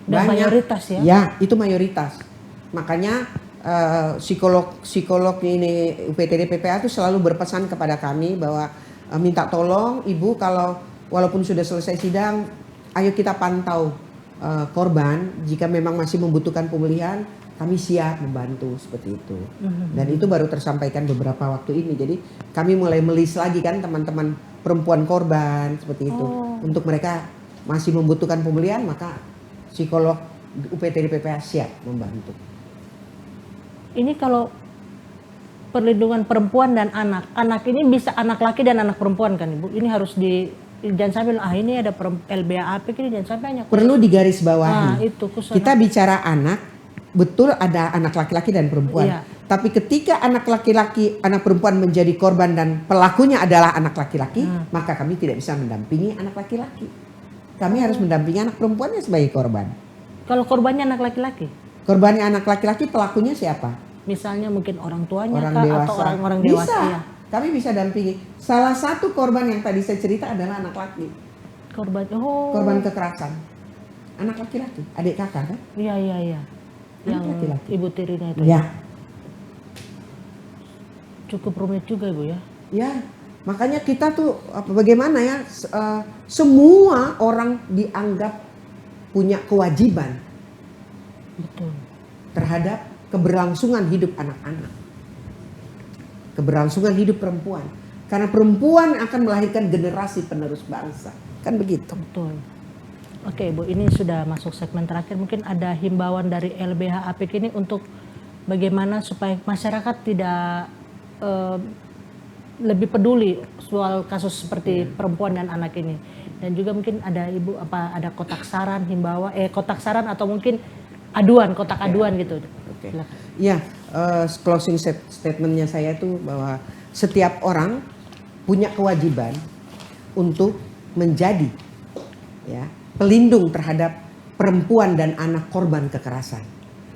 Dan mayoritas ya? Ya, itu mayoritas. Makanya psikolog ini UPTD PPA itu selalu berpesan kepada kami bahwa minta tolong ibu kalau walaupun sudah selesai sidang, ayo kita pantau korban. Jika memang masih membutuhkan pemulihan, kami siap membantu seperti itu. Dan itu baru tersampaikan beberapa waktu ini. Jadi kami mulai melis lagi kan teman-teman perempuan korban seperti itu. Untuk mereka masih membutuhkan pemulihan, maka psikolog UPTD PPA siap membantu. Ini kalau perlindungan perempuan dan anak ini bisa anak laki dan anak perempuan kan Ibu? Ini harus jangan sampai ini ada LBA AP ini jangan sampai hanya khusus. Perlu digarisbawahi. Itu khusus kita bicara anak, betul ada anak laki-laki dan perempuan. Iya. Tapi ketika anak laki-laki, anak perempuan menjadi korban dan pelakunya adalah anak laki-laki, maka kami tidak bisa mendampingi anak laki-laki. Kami harus mendampingi anak perempuannya sebagai korban. Kalau korbannya anak laki-laki? Korbannya anak laki-laki, pelakunya siapa? Misalnya mungkin orang tuanya orang kah, dewasa. atau orang-orang dewasa. Bisa, ya. Kami bisa dampingi. Salah satu korban yang tadi saya cerita adalah anak laki. Korban kekerasan. Anak laki-laki, adik kakak kan? Iya. Yang laki-laki. Ibu tirinya itu. Ya. Cukup rumit juga Ibu ya. Ya, makanya kita tuh bagaimana ya, semua orang dianggap punya kewajiban. Betul. Terhadap keberlangsungan hidup anak-anak. Keberlangsungan hidup perempuan. Karena perempuan akan melahirkan generasi penerus bangsa. Kan begitu. Betul. Oke Ibu, ini sudah masuk segmen terakhir. Mungkin ada himbauan dari LBH APIK ini untuk bagaimana supaya masyarakat tidak lebih peduli soal kasus seperti perempuan dan anak ini. Dan juga mungkin ada Ibu ada kotak saran kotak saran atau mungkin kotak aduan gitu. Oke. Ya, closing statementnya saya itu bahwa setiap orang punya kewajiban untuk menjadi pelindung terhadap perempuan dan anak korban kekerasan.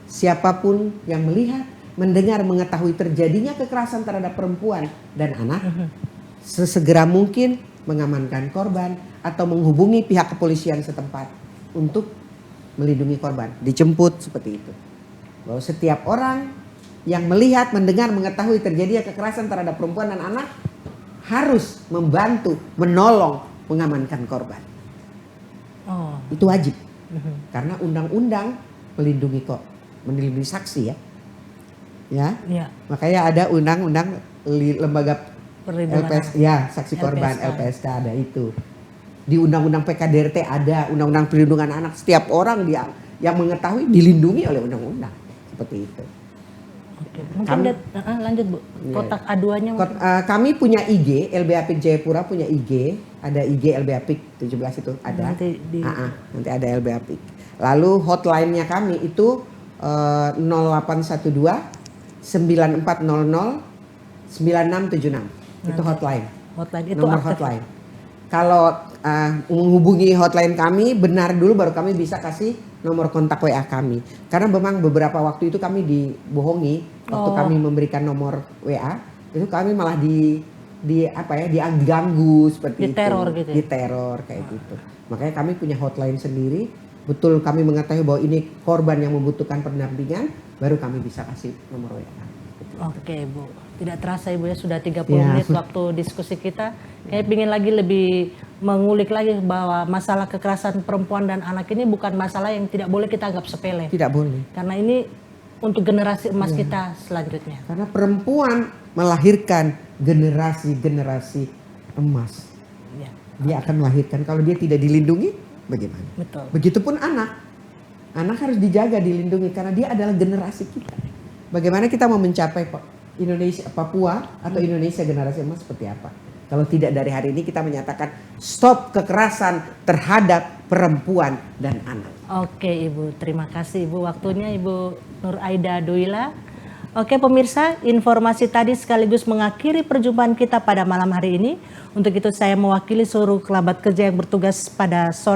Siapapun yang melihat, mendengar mengetahui terjadinya kekerasan terhadap perempuan dan anak, sesegera mungkin mengamankan korban atau menghubungi pihak kepolisian setempat untuk melindungi korban, dijemput seperti itu. Bahwa setiap orang yang melihat, mendengar, mengetahui terjadinya kekerasan terhadap perempuan dan anak harus membantu, menolong, mengamankan korban. Oh. Itu wajib. Karena undang-undang melindungi saksi ya. Ya. Makanya ada undang-undang lembaga Perlindungan LPS, anak. ya saksi korban LPSK. LPSK ada itu. Di undang-undang PKDRT ada, undang-undang perlindungan anak. Setiap orang yang mengetahui dilindungi oleh undang-undang. Seperti itu. Oke. Mungkin lanjut Bu. Kotak aduannya mungkin. Kami punya IG, LBH Apik Jayapura punya IG, ada IG LBH Apik 17 itu ada. Nanti ada LBH Apik. Lalu hotline-nya kami itu 0812 9400 9676. Itu hotline. Hotline itu Nomor aktif. hotline. Kalau menghubungi hotline kami benar dulu baru kami bisa kasih nomor kontak WA kami. Karena memang beberapa waktu itu kami dibohongi waktu kami memberikan nomor WA, itu kami malah diganggu seperti itu. Diteror gitu ya? Diteror kayak gitu. Makanya kami punya hotline sendiri. Betul kami mengetahui bahwa ini korban yang membutuhkan pendampingan, baru kami bisa kasih nomor WA. Oke Bu, tidak terasa Ibu ya sudah 30 menit waktu diskusi kita. Kayak pingin lagi lebih mengulik lagi bahwa masalah kekerasan perempuan dan anak ini bukan masalah yang tidak boleh kita anggap sepele. Tidak boleh. Karena ini untuk generasi emas kita selanjutnya. Karena perempuan melahirkan generasi-generasi emas. Ya. Dia akan melahirkan, kalau dia tidak dilindungi bagaimana? Betul. Begitupun anak. Anak harus dijaga, dilindungi karena dia adalah generasi kita. Bagaimana kita mau mencapai Indonesia, Papua atau Indonesia generasi emas seperti apa? Kalau tidak dari hari ini kita menyatakan stop kekerasan terhadap perempuan dan anak. Oke Ibu, terima kasih Ibu waktunya Ibu Nur Aida Doila. Oke pemirsa, informasi tadi sekaligus mengakhiri perjumpaan kita pada malam hari ini. Untuk itu saya mewakili seluruh kerabat kerja yang bertugas pada sore